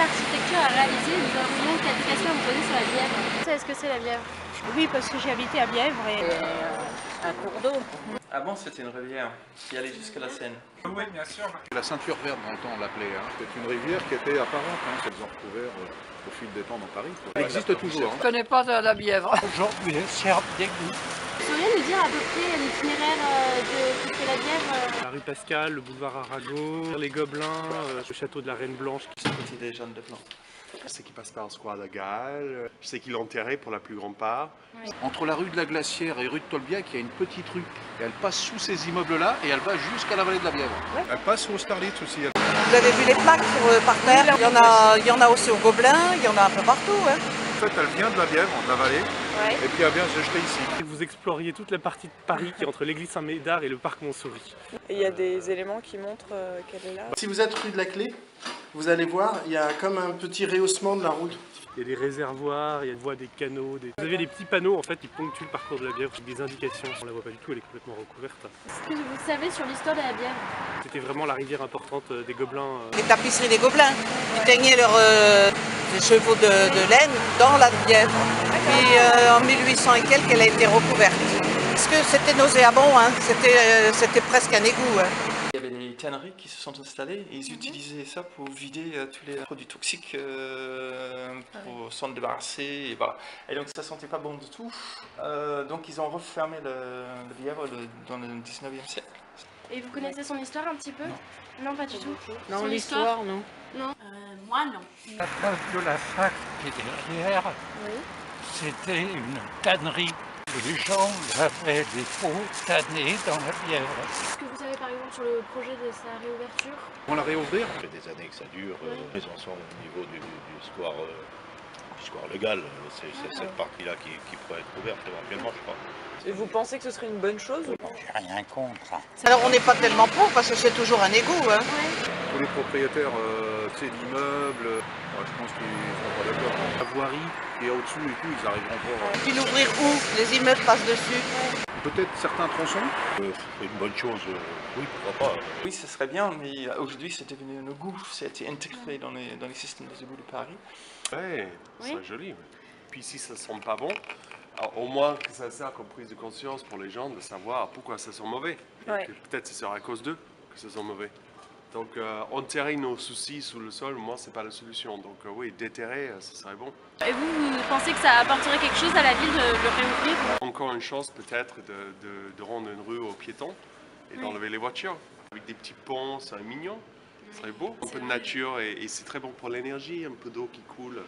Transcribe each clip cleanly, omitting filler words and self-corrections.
architecture à réaliser, nous aurions quelques questions à vous poser sur la Bièvre. Est-ce que c'est la Bièvre? Oui, parce que j'ai habité à Bièvre et Un cours d'eau. Avant, c'était une rivière qui allait jusqu'à la Seine. Oui, bien sûr. La ceinture verte, dans le temps, on l'appelait. C'est une rivière qui était apparente, qu'elles ont recouvert au fil des temps dans Paris. Elle existe toujours. Je ne connais pas la Bièvre. Aujourd'hui, serre d'égout. Vous sauriez nous dire à peu près l'itinéraire de que fait la Bièvre? La rue Pascal, le boulevard Arago, les Gobelins, le château de la Reine Blanche. C'était des jeunes de blanc. Je sais qu'il passe par le square de Galles, je sais qu'il est enterré pour la plus grande part. Oui. Entre la rue de la Glacière et rue de Tolbiac, il y a une petite rue. Et elle passe sous ces immeubles-là et elle va jusqu'à la vallée de la Bièvre. Elle passe au Starlit aussi. Vous avez vu les plaques par terre? Il y en a aussi au Gobelin, il y en a un peu partout. Hein. En fait, elle vient de la Bièvre, de la vallée, Ouais. et puis elle vient se jeter ici. Vous exploriez toute la partie de Paris qui est entre l'église Saint-Médard et le parc Montsouris. Et il y a des éléments qui montrent qu'elle est là. Si vous êtes rue de la Clé, vous allez voir, il y a comme un petit rehaussement de la route. Il y a des réservoirs, il y a des canaux. Vous avez des petits panneaux en fait qui ponctuent le parcours de la Bièvre avec des indications. On la voit pas du tout, elle est complètement recouverte. Est-ce que vous savez sur l'histoire de la Bièvre? C'était vraiment la rivière importante des Gobelins. Les tapisseries des Gobelins, ils teignaient leurs chevaux de laine dans la Bièvre. Puis en 1800 et quelques, elle a été recouverte. Parce que c'était nauséabond, hein. C'était presque un égout. Hein. Il y avait des tanneries qui se sont installées et ils utilisaient ça pour vider tous les produits toxiques pour s'en débarrasser. Et, voilà. Et donc ça sentait pas bon du tout. Donc ils ont refermé le Bièvre dans le 19e siècle. Et vous connaissez son histoire un petit peu? Non, pas du tout. Non, Son l'histoire, non. Non. Moi, non. La place de la fac qui est derrière, Oui. c'était une tannerie. Les gens avaient des pots tannés dans la Bièvre. Est-ce que vous savez par exemple sur le projet de sa réouverture? On la réouvrir. Ça fait des années que ça dure. Ils en sont au niveau du square légal. C'est cette partie-là qui pourrait être ouverte éventuellement, je crois. Et vous pensez que ce serait une bonne chose? J'ai rien contre. Alors on n'est pas tellement pour parce que c'est toujours un égout. Hein. Tous les propriétaires d'immeubles, je pense qu'ils ne seront pas d'accord. La voirie qui est au-dessus et tout, ils arriveront pas. Puis l'ouvrir où? Les immeubles passent dessus. Peut-être certains tronçons. C'est une bonne chose, oui, pourquoi pas. Oui, ce serait bien, mais aujourd'hui c'est devenu un égout. Ça a été intégré dans les systèmes des égouts de Paris. Ouais, Oui. c'est joli. Ouais. Puis si ça ne sent pas bon, alors, au moins que ça sert comme prise de conscience pour les gens de savoir pourquoi ça sent mauvais. Et Ouais. que peut-être ce sera à cause d'eux que ça sent mauvais. Donc enterrer nos soucis sous le sol, moi, c'est pas la solution. Donc oui, déterrer, ce serait bon. Et vous pensez que ça apporterait quelque chose à la ville de le réouvrir? Encore une chance peut-être de rendre une rue aux piétons et d'enlever les voitures. Avec des petits ponts, c'est mignon, ce serait beau. Un peu de nature et c'est très bon pour l'énergie, un peu d'eau qui coule.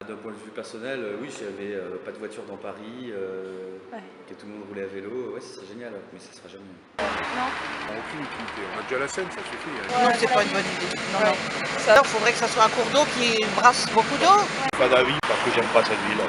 D'un point de vue personnel, oui, s'il n'y avait pas de voiture dans Paris, que tout le monde roulait à vélo, ouais, ce serait génial, mais ça ne sera jamais. Non. Aucune utilité. On a déjà la Seine, ça suffit. Non, c'est pas une bonne idée. Non, non. Alors il faudrait que ça soit un cours d'eau qui brasse beaucoup d'eau. Pas d'avis parce que j'aime pas cette ville.